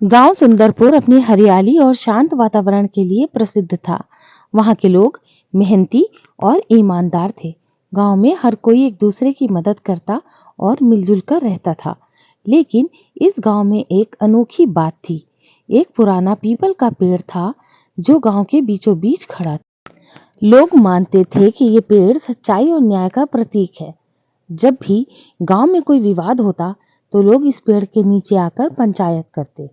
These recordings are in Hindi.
गांव सुंदरपुर अपनी हरियाली और शांत वातावरण के लिए प्रसिद्ध था। वहां के लोग मेहनती और ईमानदार थे। गांव में हर कोई एक दूसरे की मदद करता और मिलजुल कर रहता था। लेकिन इस गांव में एक अनोखी बात थी। एक पुराना पीपल का पेड़ था जो गांव के बीचों बीच खड़ा था। लोग मानते थे कि ये पेड़ सच्चाई और न्याय का प्रतीक है। जब भी गांव में कोई विवाद होता तो लोग इस पेड़ के नीचे आकर पंचायत करते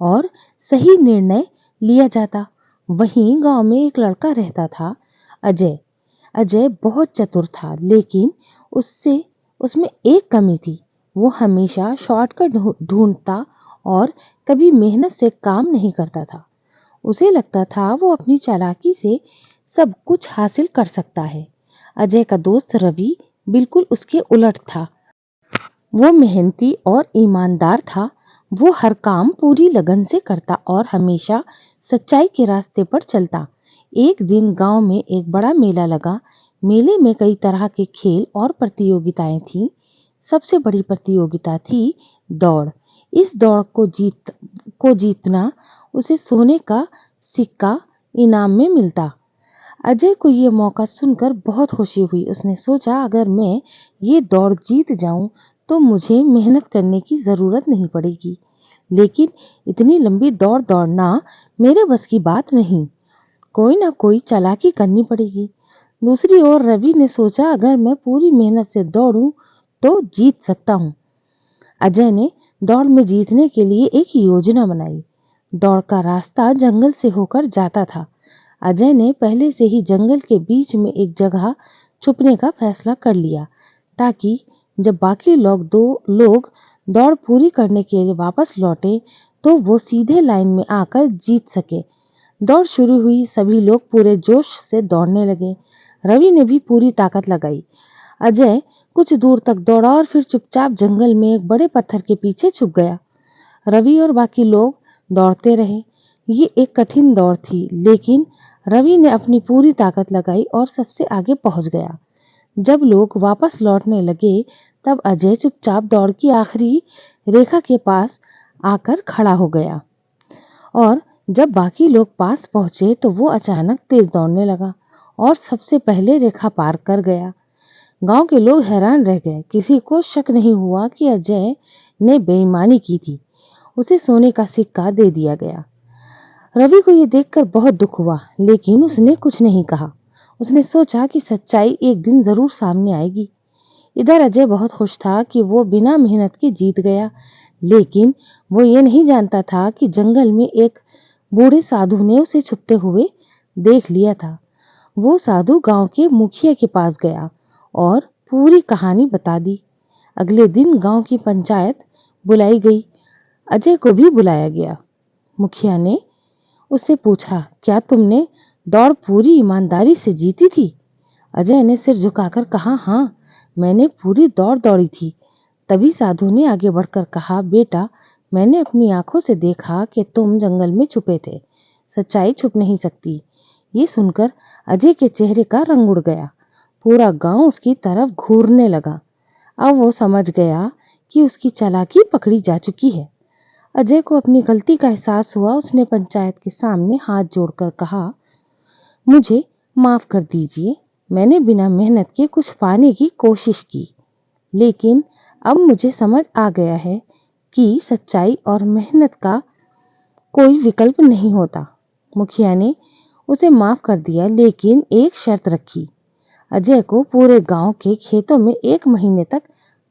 और सही निर्णय लिया जाता। वहीं गांव में एक लड़का रहता था, अजय। अजय बहुत चतुर था, लेकिन उससे उसमें एक कमी थी। वो हमेशा शॉर्टकट ढूंढता और कभी मेहनत से काम नहीं करता था। उसे लगता था वो अपनी चालाकी से सब कुछ हासिल कर सकता है। अजय का दोस्त रवि बिल्कुल उसके उलट था। वो मेहनती और ईमानदार था। वो हर काम पूरी लगन से करता और हमेशा सच्चाई के रास्ते पर चलता। एक दिन गांव में एक बड़ा मेला लगा। मेले में कई तरह के खेल और प्रतियोगिताएं थीं। सबसे बड़ी प्रतियोगिता थी दौड़। इस दौड़ को जीतना उसे सोने का सिक्का इनाम में मिलता। अजय को ये मौका सुनकर बहुत खुशी हुई। उसने सोचा, अगर मैं ये दौड़ जीत जाऊं तो मुझे मेहनत करने की जरूरत नहीं पड़ेगी। लेकिन इतनी लंबी दौड़ दौड़ना मेरे बस की बात नहीं। कोई ना कोई चालाकी करनी पड़ेगी। दूसरी ओर रवि ने सोचा, अगर मैं पूरी मेहनत से दौड़ूं तो जीत सकता हूँ। अजय ने दौड़ में जीतने के लिए एक योजना बनाई। दौड़ का रास्ता जंगल से होकर जाता था। अजय ने पहले से ही जंगल के बीच में एक जगह छुपने का फैसला कर लिया, ताकि जब बाकी लोग दौड़ पूरी करने के लिए वापस लौटे तो वो सीधे लाइन में आकर जीत सके। दौड़ शुरू हुई। सभी लोग पूरे जोश से दौड़ने लगे। रवि ने भी पूरी ताकत लगाई। अजय कुछ दूर तक दौड़ा और फिर चुपचाप जंगल में एक बड़े पत्थर के पीछे छुप गया। रवि और बाकी लोग दौड़ते रहे। ये एक कठिन दौड़ थी, लेकिन रवि ने अपनी पूरी ताकत लगाई और सबसे आगे पहुंच गया। जब लोग वापस लौटने लगे तब अजय चुपचाप दौड़ की आखिरी रेखा के पास आकर खड़ा हो गया और जब बाकी लोग पास पहुंचे तो वो अचानक तेज दौड़ने लगा और सबसे पहले रेखा पार कर गया। गांव के लोग हैरान रह गए। किसी को शक नहीं हुआ कि अजय ने बेईमानी की थी। उसे सोने का सिक्का दे दिया गया। रवि को यह देखकर बहुत दुख हुआ, लेकिन उसने कुछ नहीं कहा। उसने सोचा कि सच्चाई एक दिन जरूर सामने आएगी। इधर अजय बहुत खुश था कि वो बिना मेहनत के जीत गया, लेकिन वो ये नहीं जानता था कि जंगल में एक बूढ़े साधु ने उसे छुपते हुए देख लिया था। वो साधु गांव के मुखिया के पास गया और पूरी कहानी बता दी। अगले दिन गांव की पंचायत बुलाई गई। अजय को भी बुलाया गया। मुखिया ने उससे पूछा, क्या तुमने दौड़ पूरी ईमानदारी से जीती थी? अजय ने सिर झुकाकर कहा, हाँ, मैंने पूरी दौड़ दौड़ी थी। तभी साधु ने आगे बढ़कर कहा, बेटा, मैंने अपनी आंखों से देखा कि तुम जंगल में छुपे थे। सच्चाई छुप नहीं सकती। ये सुनकर अजय के चेहरे का रंग उड़ गया। पूरा गांव उसकी तरफ घूरने लगा। अब वो समझ गया कि उसकी चालाकी पकड़ी जा चुकी है। अजय को अपनी गलती का एहसास हुआ। उसने पंचायत के सामने हाथ जोड़कर कहा, मुझे माफ कर दीजिए। मैंने बिना मेहनत के कुछ पाने की कोशिश की, लेकिन अब मुझे समझ आ गया है कि सच्चाई और मेहनत का कोई विकल्प नहीं होता। मुखिया ने उसे माफ कर दिया, लेकिन एक शर्त रखी। अजय को पूरे गांव के खेतों में 1 महीने तक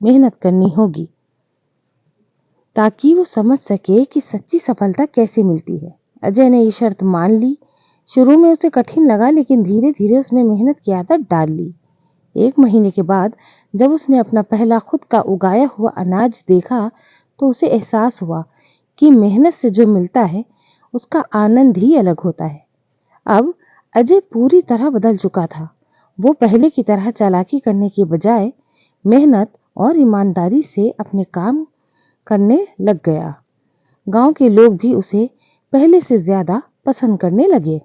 मेहनत करनी होगी, ताकि वो समझ सके कि सच्ची सफलता कैसे मिलती है। अजय ने ये शर्त मान ली। शुरू में उसे कठिन लगा, लेकिन धीरे धीरे उसने मेहनत की आदत डाल ली। 1 महीने के बाद जब उसने अपना पहला खुद का उगाया हुआ अनाज देखा तो उसे एहसास हुआ कि मेहनत से जो मिलता है उसका आनंद ही अलग होता है। अब अजय पूरी तरह बदल चुका था। वो पहले की तरह चालाकी करने के बजाय मेहनत और ईमानदारी से अपने काम करने लग गया। गांव के लोग भी उसे पहले से ज्यादा पसंद करने लगे।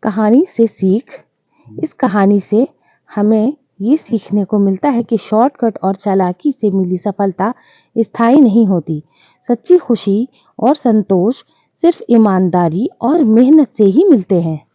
कहानी से सीख। इस कहानी से हमें ये सीखने को मिलता है कि शॉर्टकट और चालाकी से मिली सफलता स्थायी नहीं होती। सच्ची खुशी और संतोष सिर्फ ईमानदारी और मेहनत से ही मिलते हैं।